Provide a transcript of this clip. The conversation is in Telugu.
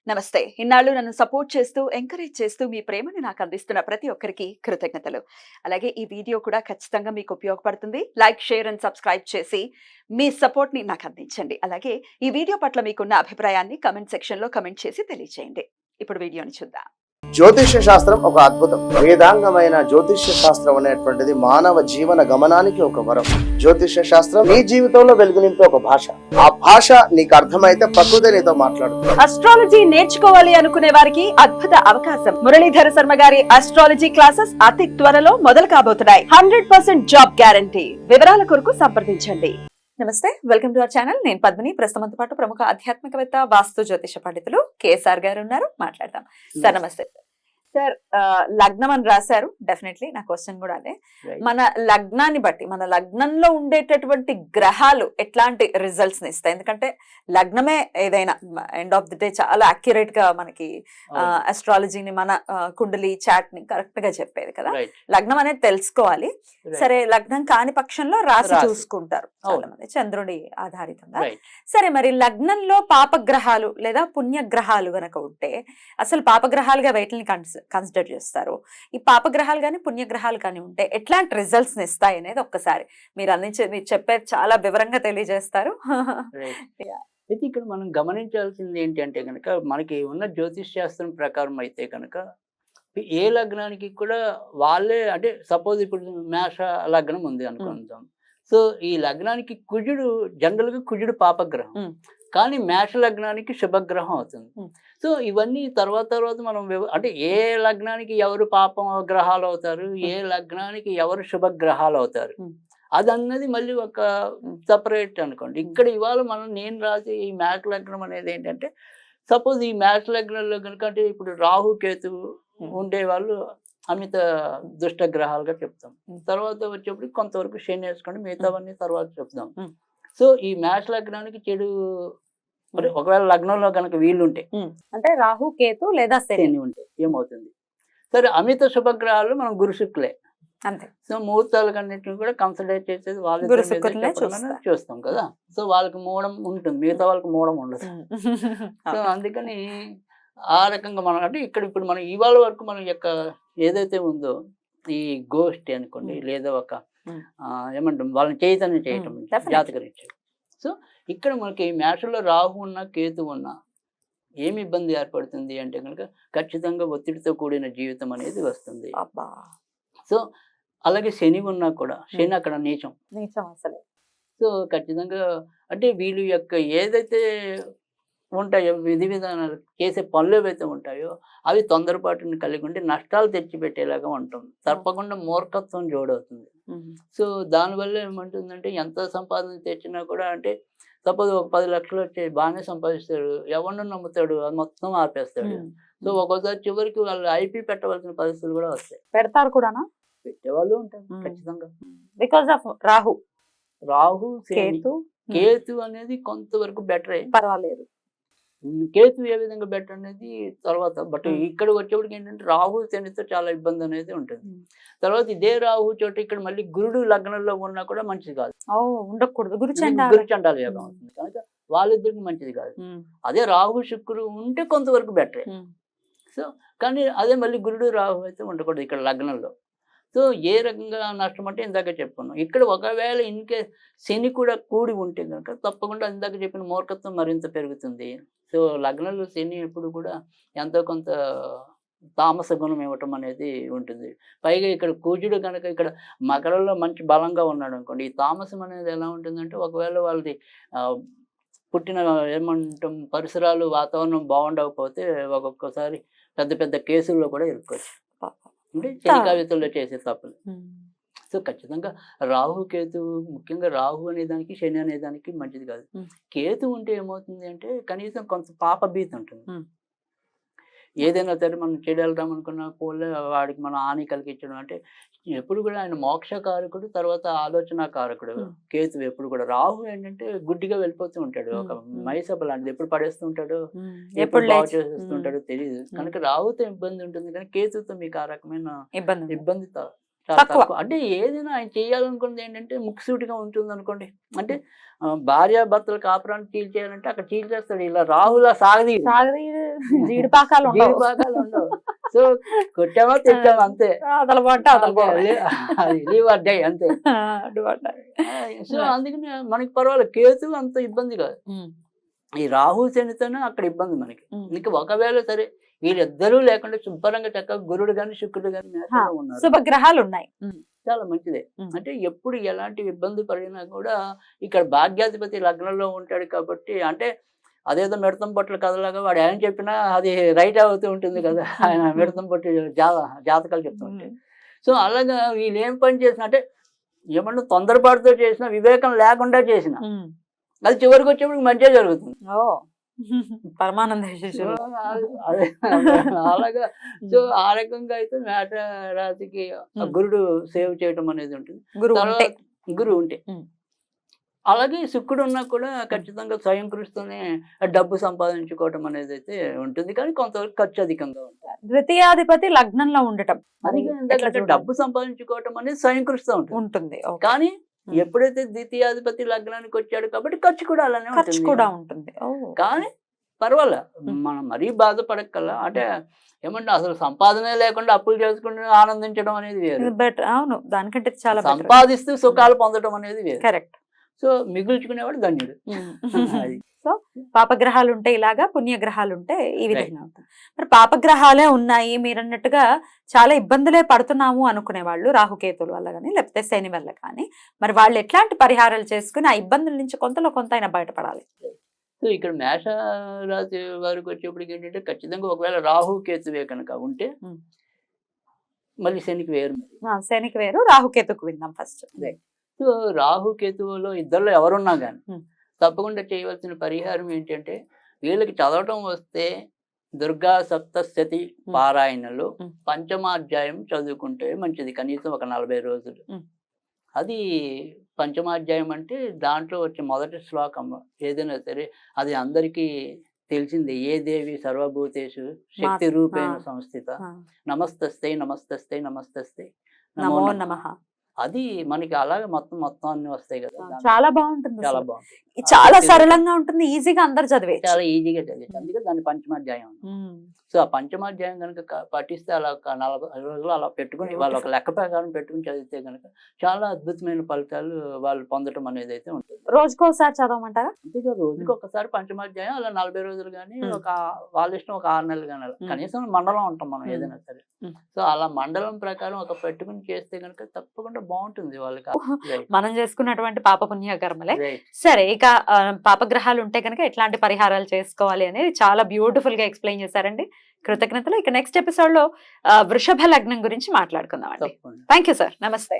నమస్తే. ఇన్నాళ్ళు నన్ను సపోర్ట్ చేస్తూ, ఎంకరేజ్ చేస్తూ మీ ప్రేమని నాకు అందిస్తున్న ప్రతి ఒక్కరికి కృతజ్ఞతలు. అలాగే ఈ వీడియో కూడా ఖచ్చితంగా మీకు ఉపయోగపడుతుంది. లైక్, షేర్ అండ్ సబ్స్క్రైబ్ చేసి మీ సపోర్ట్‌ని నాకు అందించండి. అలాగే ఈ వీడియో పట్ల మీకున్న అభిప్రాయాన్ని కామెంట్ సెక్షన్‌లో కామెంట్ చేసి తెలియజేయండి. ఇప్పుడు వీడియోని చూద్దాం. జ్యోతిష్య శాస్త్రం ఒక అద్భుతం. వేదాంగమైన జ్యోతిష్య శాస్త్రం అనేటువంటిది మానవ జీవన గమనానికి ఒక వరం. జ్యోతిష్య శాస్త్రం నీ జీవితంలో వెలుగునింపే ఒక భాష. ఆ భాష నీకు అర్థమైతే ప్రకృతి నీతో మాట్లాడుతుంది. అస్ట్రాలజీ నేర్చుకోవాలి అనుకునే వారికి అద్భుత అవకాశం. మురళీధర శర్మ గారి అస్ట్రాలజీ క్లాసెస్ అతి త్వరలో మొదలు కాబోతున్నాయి. 100% జాబ్ గ్యారంటీ. వివరాల కొరకు సంప్రదించండి. నమస్తే, వెల్కమ్ టు అవర్ ఛానల్. నేను పద్మిని. ప్రస్తుతంతో పాటు ప్రముఖ ఆధ్యాత్మికవేత్త, వాస్తు జ్యోతిష పండితులు కేఎస్ఆర్ గారు ఉన్నారు. మాట్లాడదాం. సార్ నమస్తే. సార్, లగ్నం అని రాశారు. డెఫినెట్లీ నా క్వశ్చన్ కూడా అదే. మన లగ్నాన్ని బట్టి, మన లగ్నంలో ఉండేటటువంటి గ్రహాలు ఎట్లాంటి రిజల్ట్స్ ని ఇస్తాయి? ఎందుకంటే లగ్నమే ఏదైనా ఎండ్ ఆఫ్ ది డే చాలా అక్యురేట్ గా మనకి అస్ట్రాలజీని, మన కుండలి చాట్ ని కరెక్ట్ గా చెప్పేది కదా. లగ్నం అనేది తెలుసుకోవాలి. సరే, లగ్నం కాని పక్షంలో రాశి చూసుకుంటారు చాలా మంది, చంద్రుడి ఆధారితంగా. సరే, మరి లగ్నంలో పాపగ్రహాలు లేదా పుణ్యగ్రహాలు గనక ఉంటే అసలు పాపగ్రహాలుగా వేటిని కన్సిడర్ చేస్తారు? ఈ పాపగ్రహాలు కానీ పుణ్యగ్రహాలు కానీ ఉంటే ఎట్లాంటి రిజల్ట్స్ ని ఇస్తాయి అనేది ఒక్కసారి మీరు చెప్పేది చాలా వివరంగా తెలియజేస్తారు. అయితే ఇక్కడ మనం గమనించాల్సింది ఏంటంటే కనుక, మనకి ఉన్న జ్యోతిష్ శాస్త్రం ప్రకారం అయితే కనుక ఏ లగ్నానికి కూడా వాళ్ళే, అంటే సపోజ్ ఇప్పుడు మేష లగ్నం ఉంది అనుకుందాం. సో ఈ లగ్నానికి కుజుడు, జనరల్గా కుజుడు పాపగ్రహం, కానీ మేష లగ్నానికి శుభగ్రహం అవుతుంది. సో ఇవన్నీ తర్వాత మనం అంటే ఏ లగ్నానికి ఎవరు పాప గ్రహాలు అవుతారు, ఏ లగ్నానికి ఎవరు శుభగ్రహాలు అవుతారు అదన్నది మళ్ళీ ఒక సపరేట్ అనుకోండి. ఇక్కడ ఇవాళ నేను రాసి ఈ మేష లగ్నం అనేది ఏంటంటే, సపోజ్ ఈ మేష లగ్నంలో కనుక, అంటే ఇప్పుడు రాహు కేతు ఉండేవాళ్ళు అమిత దుష్ట గ్రహాలుగా చెప్తాం. తర్వాత వచ్చేప్పుడు కొంతవరకు శని వేసుకోండి, మిగతావన్నీ తర్వాత చెప్తాం. సో ఈ మేష లగ్నానికి చెడు, మరి ఒకవేళ లగ్నంలో కనుక వీళ్ళుంటే, అంటే రాహు కేతు లేదా శని ఉంటే ఏమవుతుంది? సరే, అమిత శుభగ్రహాలు మనం గురు శుక్లే అంతే. సో ముహూర్తాలు కన్నింటిని కూడా కన్సిడర్ చేసేది వాళ్ళు చూస్తాం కదా. సో వాళ్ళకి మూడం ఉంటుంది, మిగతా వాళ్ళకి మూడం ఉండదు. సో అందుకని ఆ రకంగా మనం, అంటే ఇప్పుడు మనం ఇవాళ వరకు మనం యొక్క ఏదైతే ఉందో ఈ గోష్ఠి అనుకోండి, లేదా ఒక ఏమంటాం వాళ్ళని చైతన్యం చేయటం జాతకరీత్యా. సో ఇక్కడ మనకి మేషంలో రాహు ఉన్న కేతు ఉన్న ఏమి ఇబ్బంది ఏర్పడుతుంది అంటే కనుక, ఖచ్చితంగా ఒత్తిడితో కూడిన జీవితం అనేది వస్తుంది. సో అలాగే శని ఉన్నా కూడా, శని అక్కడ నీచం అసలు. సో ఖచ్చితంగా అంటే వీళ్ళు యొక్క ఏదైతే ఉంటాయో విధి విధానాలు, చేసే పనులు ఏవైతే ఉంటాయో అవి తొందరపాటుని కలిగి ఉంటే నష్టాలు తెచ్చిపెట్టేలాగా ఉంటుంది. తప్పకుండా మూర్ఖత్వం జోడవుతుంది. సో దానివల్ల ఏమంటుందంటే, ఎంత సంపాదన తెచ్చినా కూడా, అంటే సపోజ్ ఒక 10 లక్షలు వచ్చి బాగానే సంపాదిస్తాడు, ఎవరిని నమ్ముతాడు, అది మొత్తం ఆపేస్తాడు. సో ఒక్కోసారి చివరికి వాళ్ళు ఐపీ పెట్టవలసిన పరిస్థితులు కూడా వస్తాయి. పెడతారు కూడా, పెట్టేవాళ్ళు ఉంటారు ఖచ్చితంగా. బికాస్ ఆఫ్ రాహు కేతు అనేది కొంతవరకు బెటరే, పర్వాలేదు. కేతు ఏ విధంగా బెటర్ అనేది తర్వాత. బట్ ఇక్కడ వచ్చేప్పటికి ఏంటంటే రాహు శనితో చాలా ఇబ్బంది అనేది ఉంటుంది. తర్వాత ఇదే రాహు చోట ఇక్కడ మళ్ళీ గురుడు లగ్నంలో ఉన్నా కూడా మంచిది కాదు, ఉండకూడదు. గురు చండాల యోగం అవుతుంది కనుక వాళ్ళిద్దరికి మంచిది కాదు. అదే రాహు శుక్రుడు ఉంటే కొంతవరకు బెటరే. సో కానీ అదే మళ్ళీ గురుడు రాహు అయితే ఉండకూడదు ఇక్కడ లగ్నంలో. సో ఏ రకంగా నష్టం అంటే ఇందాక చెప్పుకున్నాం. ఇక్కడ ఒకవేళ ఇన్కేస్ శని కూడా కూడి ఉంటే కనుక తప్పకుండా ఇందాక చెప్పిన మూర్ఖత్వం మరింత పెరుగుతుంది. సో లగ్నంలో శని ఎప్పుడు కూడా ఎంతో కొంత తామస గుణం ఇవ్వటం అనేది ఉంటుంది. పైగా ఇక్కడ కుజుడు కనుక ఇక్కడ మకరంలో మంచి బలంగా ఉన్నాడు అనుకోండి, ఈ తామసం అనేది ఎలా ఉంటుందంటే, ఒకవేళ వాళ్ళది పుట్టిన ఏమంటాం పరిసరాలు, వాతావరణం బాగుండకపోతే ఒక్కొక్కసారి పెద్ద పెద్ద కేసుల్లో కూడా ఇరుక్కోవచ్చు. అంటే శని కవితల్లో చేసే తప్పులు. సో ఖచ్చితంగా రాహు కేతు, ముఖ్యంగా రాహు అనేదానికి శని అనేదానికి మంచిది కాదు. కేతు ఉంటే ఏమవుతుంది అంటే కనీసం కొంత పాప భీతి ఉంటుంది. ఏదైనా సరే మనం చెడు వెళ్దాం అనుకున్నా కూడా వాడికి మనం హాని కలిగించడం, అంటే ఎప్పుడు కూడా ఆయన మోక్షకారకుడు, తర్వాత ఆలోచన కారకుడు కేతు ఎప్పుడు కూడా. రాహు ఏంటంటే గుడ్డిగా వెళ్ళిపోతూ ఉంటాడు, ఒక మైసభ లాంటిది, ఎప్పుడు పడేస్తూ ఉంటాడు, ఎప్పుడు బాగు చేసేస్తుంటాడో తెలియదు. కనుక రాహుతో ఇబ్బంది ఉంటుంది, కానీ కేతుతో మీకు ఆ రకమైన ఇబ్బంది చాలా తక్కువ. తక్కువ. అంటే ఏదైనా ఆయన చేయాలనుకున్నది ఏంటంటే ముక్కుసూటిగా ఉంటుంది అనుకోండి. అంటే భార్యాభర్తల కాపురాన్ని చీల్చేయాలంటే అక్కడ చీల్చేస్తాడు. ఇలా రాహులా సాగదీ జీడిపాకాలు ఉండవు. జీడిపాకాలు ఉండవు. సో కొట్టామా తెచ్చామా అంతే. అదలబాటు అది లీవ్ ఆర్ డై అంతే. సో అందుకని మనకి పర్వాలేదు, కేతు అంత ఇబ్బంది కాదు. ఈ రాహు శనితోనే అక్కడ ఇబ్బంది మనకి. ఇంక ఒకవేళ సరే వీళ్ళిద్దరూ లేకుండా శుభ్రంగా చక్కగా గురుడు గాని శుక్రుడు గాని ఉన్నారు, శుభగ్రహాలు ఉన్నాయి, చాలా మంచిదే. అంటే ఎప్పుడు ఎలాంటి ఇబ్బంది పడినా కూడా ఇక్కడ భాగ్యాధిపతి లగ్నంలో ఉంటాడు కాబట్టి, అంటే అదేదో మిడతం పట్ల కథలాగా వాడు ఏం చెప్పినా అది రైట్ అవుతూ ఉంటుంది కదా, ఆయన మిడతం పట్టి జాతకాలు చెప్తూ ఉంటాయి. సో అలాగా వీళ్ళు ఏం పని చేసినా, అంటే ఏమన్నా తొందరపాటుతో చేసినా, వివేకం లేకుండా చేసిన అది చివరికి వచ్చేప్పుడు మంచిగా జరుగుతుంది. పరమానంద అదే అలాగా. సో ఆ రకంగా అయితే మేట రాశికి గురుడు సేవ్ చేయడం అనేది ఉంటుంది. గురువు ఉంటే అలాగే శుక్రుడు ఉన్నా కూడా ఖచ్చితంగా స్వయం కృషితోనే డబ్బు సంపాదించుకోవటం అనేది అయితే ఉంటుంది, కానీ కొంతవరకు ఖర్చు అధికంగా ఉంటుంది. ద్వితీయాధిపతి లగ్నంలో ఉండటం, అది ఎందుకంటే డబ్బు సంపాదించుకోవటం అనేది స్వయం కృషితో ఉంటుంది. కానీ ఎప్పుడైతే ద్వితీయాధిపతి లగ్నానికి వచ్చాడు కాబట్టి ఖర్చు కూడా అలానే ఉంటుంది. కానీ పర్వాలే, మనం మరీ బాధపడక్కల్లా. అంటే ఏమంటే అసలు సంపాదనే లేకుండా అప్పులు చేసుకుంటూ ఆనందించడం అనేది వేరు. అవును, దానికంటే చాలా సంపాదిస్తూ సుఖాలు పొందడం అనేది వేరు. కరెక్ట్. సో మిగుల్చుకునేవాడు ధన్యుడు. సో పాపగ్రహాలు ఉంటే ఇలాగా, పుణ్యగ్రహాలు ఉంటే ఈ విధంగా ఉంటుంది. మరి పాపగ్రహాలే ఉన్నాయి మీరు అన్నట్టుగా చాలా ఇబ్బందులే పడుతున్నాము అనుకునే వాళ్ళు రాహుకేతుల వల్ల కానీ లేకపోతే శని వల్ల కానీ, మరి వాళ్ళు ఎట్లాంటి పరిహారాలు చేసుకుని ఆ ఇబ్బందుల నుంచి కొంతలో కొంత అయినా బయటపడాలి? సో ఇక్కడ మేష రాశి వారికి వచ్చేప్పటికి ఏంటంటే ఖచ్చితంగా ఒకవేళ రాహుకేతువే కనుక ఉంటే మళ్ళీ శనికి వేరు. శనికి వేరు, రాహుకేతుకు విందాం ఫస్ట్. సో రాహుకేతువులో ఇద్దరిలో ఎవరున్నా కానీ తప్పకుండా చేయవలసిన పరిహారం ఏంటంటే, వీళ్ళకి చదవటం వస్తే దుర్గా సప్తశతి పారాయణలు పంచమాధ్యాయం చదువుకుంటే మంచిది, కనీసం ఒక 40 రోజులు. అది పంచమాధ్యాయం అంటే దాంట్లో వచ్చే మొదటి శ్లోకం ఏదైనా సరే అది అందరికీ తెలిసిందే. ఏ దేవి సర్వభూతేషు శక్తి రూపేణ సంస్థిత నమస్తస్తే నమస్తస్తే నమస్తస్తే నమో నమః. అది మనకి అలాగే మొత్తం అన్ని వస్తాయి కదా. చాలా బాగుంటుంది, చాలా బాగుంటుంది, చాలా సరళంగా ఉంటుంది, ఈజీగా అందరు చదివే, చాలా ఈజీగా చదివచ్చు. అందుకే దాన్ని పంచమాధ్యాయం. సో ఆ పంచమాధ్యాయం కనుక పఠిస్తే అలా 40 రోజులు అలా పెట్టుకుని వాళ్ళు ఒక లెక్క ప్రకారం పెట్టుకుని చదివితే కనుక చాలా అద్భుతమైన ఫలితాలు వాళ్ళు పొందడం అనేది అయితే ఉంటుంది. రోజుకోసారి చదవమంటారా? అంతేగా, రోజుకి ఒకసారి పంచమాధ్యాయం అలా 40 రోజులు కానీ ఒక వాళ్ళ ఇష్టం ఒక 6 నెలలు కానీ, కనీసం మండలం ఉంటాం మనం ఏదైనా సరే. సో అలా మండలం ప్రకారం ఒక పెట్టుకుని చేస్తే కనుక తప్పకుండా బాగుంటుంది వాళ్ళకి. మనం చేసుకున్నటువంటి పాప పుణ్యకర్మలే. సరే, ఇక పాపగ్రహాలు ఉంటే కనుక ఎట్లాంటి పరిహారాలు చేసుకోవాలి అనేది చాలా బ్యూటిఫుల్ గా ఎక్స్ప్లెయిన్ చేశారండి. కృతజ్ఞతలు. ఇక నెక్స్ట్ ఎపిసోడ్ లో వృషభ లగ్నం గురించి మాట్లాడుకుందాం అండి. థ్యాంక్ యూ సార్, నమస్తే.